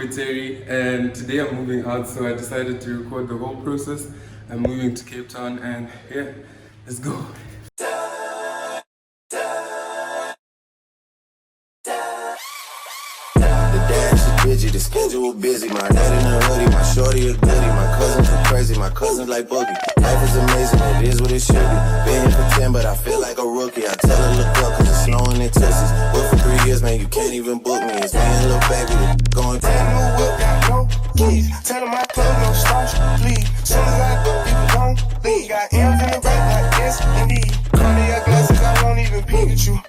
boy Terry, and today I'm moving out, so I decided to record the whole process. I'm moving to Cape Town, and yeah, let's go. Busy, the schedule busy. My dad in a hoodie, my shorty a goodie. My cousins are crazy, my cousins like boogie. Life is amazing, it is what it should be. Been here for 10, but I feel like a rookie. I tell her look up, cause it's snowing in Texas. But for 3 years, man, you can't even book me. It's me and little baby, the going brand new whip, got no keys. Tell them my club, no starch, please. Soon as I go, people don't leave. Got M's in the back, like yes, indeed. Cardiac glasses, I won't even peek at you.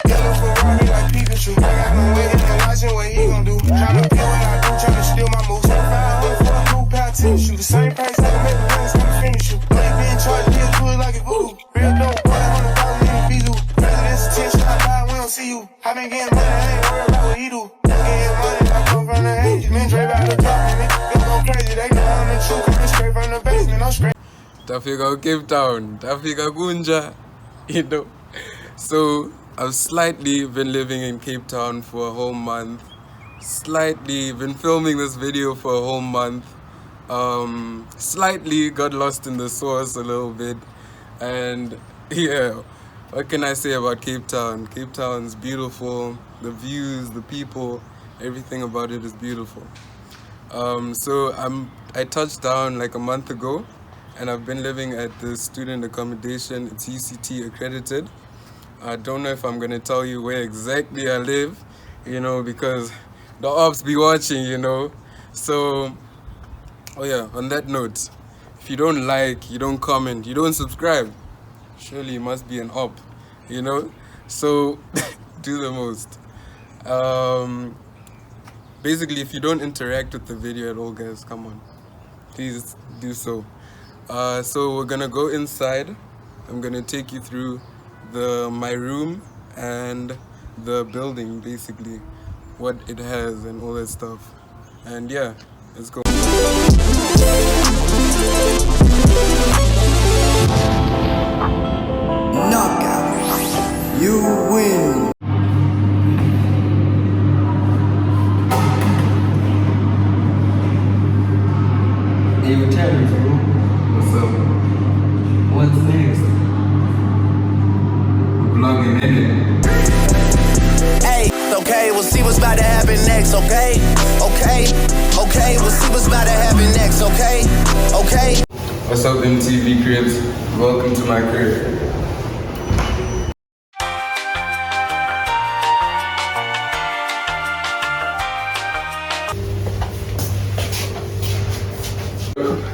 Yellow Ferrari like Pikachu. I got no waiting and watching what he gon' do. Tryna peel what I do, tryna steal my moves. 500 for a new pair of tennis shoes. The same price I can make the rest, I'ma finish you. But he been charged, he'll do it like a voodoo. Real dope, 100,000 in the Fizu. President's attention, I die, we don't see you. I been getting money, I ain't worried about what he do. Getting money, I come from the H's. Men Dre out the top, and they go crazy. They know I'm the truth, coming straight from the basement. I'm straight. Tafika Cape Town, Tafika Gunja, you know. So I've slightly been living in Cape Town for a whole month. Slightly been filming this video for a whole month. Slightly got lost in the sauce a little bit. And yeah, what can I say about Cape Town? Cape Town's beautiful. The views, the people, everything about it is beautiful. So I touched down like a month ago, and I've been living at the student accommodation. It's UCT accredited. I don't know if I'm gonna tell you where exactly I live, you know, because the ops be watching, you know. So, oh yeah, on that note, if you don't like, you don't comment, you don't subscribe, surely you must be an op, you know. So, do the most. Basically, if you don't interact with the video at all, guys, come on, please do so. So we're gonna go inside. I'm gonna take you through my room and the building, basically what it has and all that stuff. And yeah, let's go. knockout. You win. Hey, what's happening, bro? What's up? What's next? Vlogging in it. Hey, okay, we'll see what's about to happen next, okay? Okay, we'll see what's about to happen next, okay? Okay. What's up, MTV cribs? Welcome to my crib.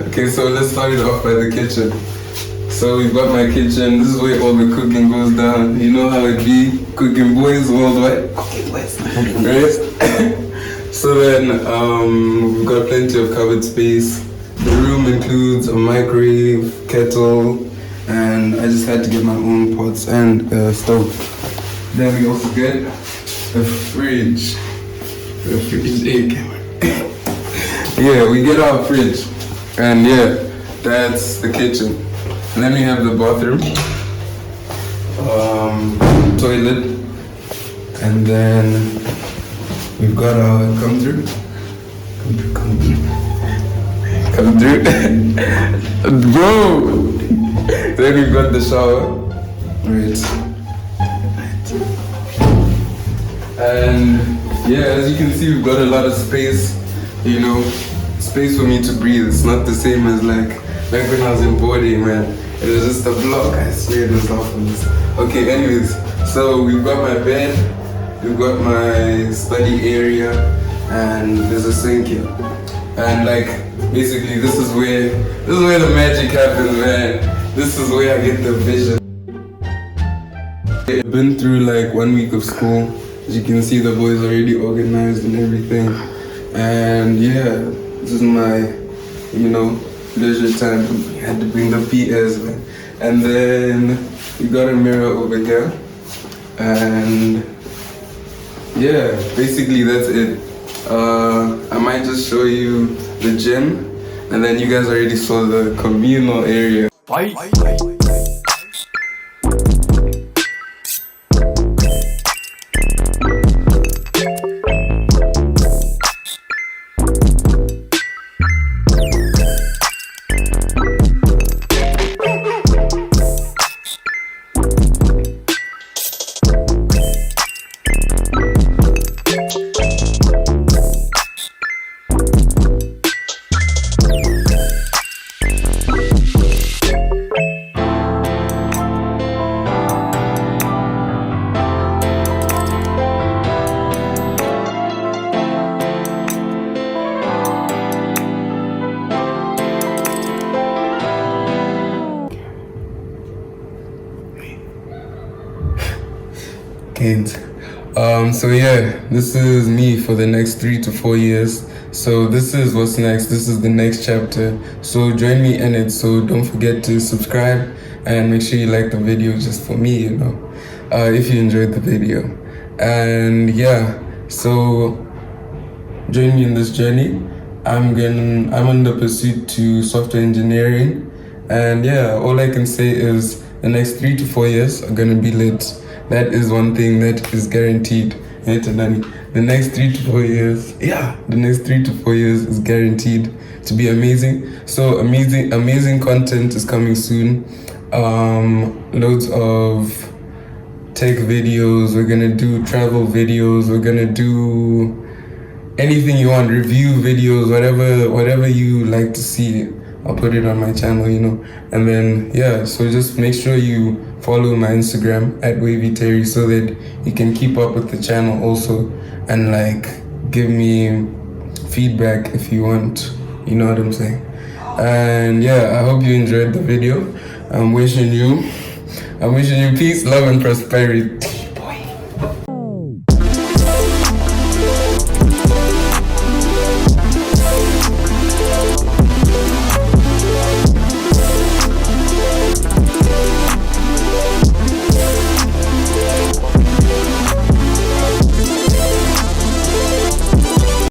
Okay, so let's start it off by the kitchen. So we've got my kitchen. This is where all the cooking goes down. You know how it be, cooking boys worldwide. Cooking boys, right? So then we've got plenty of covered space. The room includes a microwave, kettle, and I just had to get my own pots and a stove. Then we also get a fridge. Yeah, we get our fridge. And yeah, that's the kitchen. Then we have the bathroom, toilet, and then we've got our come through. Bro! Then we've got the shower, right? And yeah, as you can see, we've got a lot of space, you know, space for me to breathe. It's not the same as like back when I was in boarding, man. It was just a block, I swear it was awful. Okay, anyways, so we've got my bed, we've got my study area, and there's a sink here. And like, basically this is where the magic happens, man. This is where I get the vision. I've been through like 1 week of school. As you can see, the boys already organized and everything. And yeah, this is my, you know, leisure time. We had to bring the PS, man. And then we got a mirror over here. And yeah, basically that's it. I might just show you the gym, and then you guys already saw the communal area. Bye. Can't. So yeah, this is me for the next 3 to 4 years. So this is what's next. This is the next chapter. So join me in it. So don't forget to subscribe and make sure you like the video just for me, you know, if you enjoyed the video. And yeah, so join me in this journey. I'm on the pursuit to software engineering. And yeah, all I can say is the next 3 to 4 years are gonna be lit. That is one thing that is guaranteed. Tendani. The next 3 to 4 years, the next 3 to 4 years is guaranteed to be amazing. So amazing content is coming soon. Loads of tech videos. We're gonna do travel videos. We're gonna do anything you want, review videos, whatever you like to see. I'll put it on my channel, you know. And then so just make sure you follow my Instagram at WavyTerry so that you can keep up with the channel also, and like give me feedback if you want, you know what I'm saying. And I hope you enjoyed the video. I'm wishing you peace, love, and prosperity.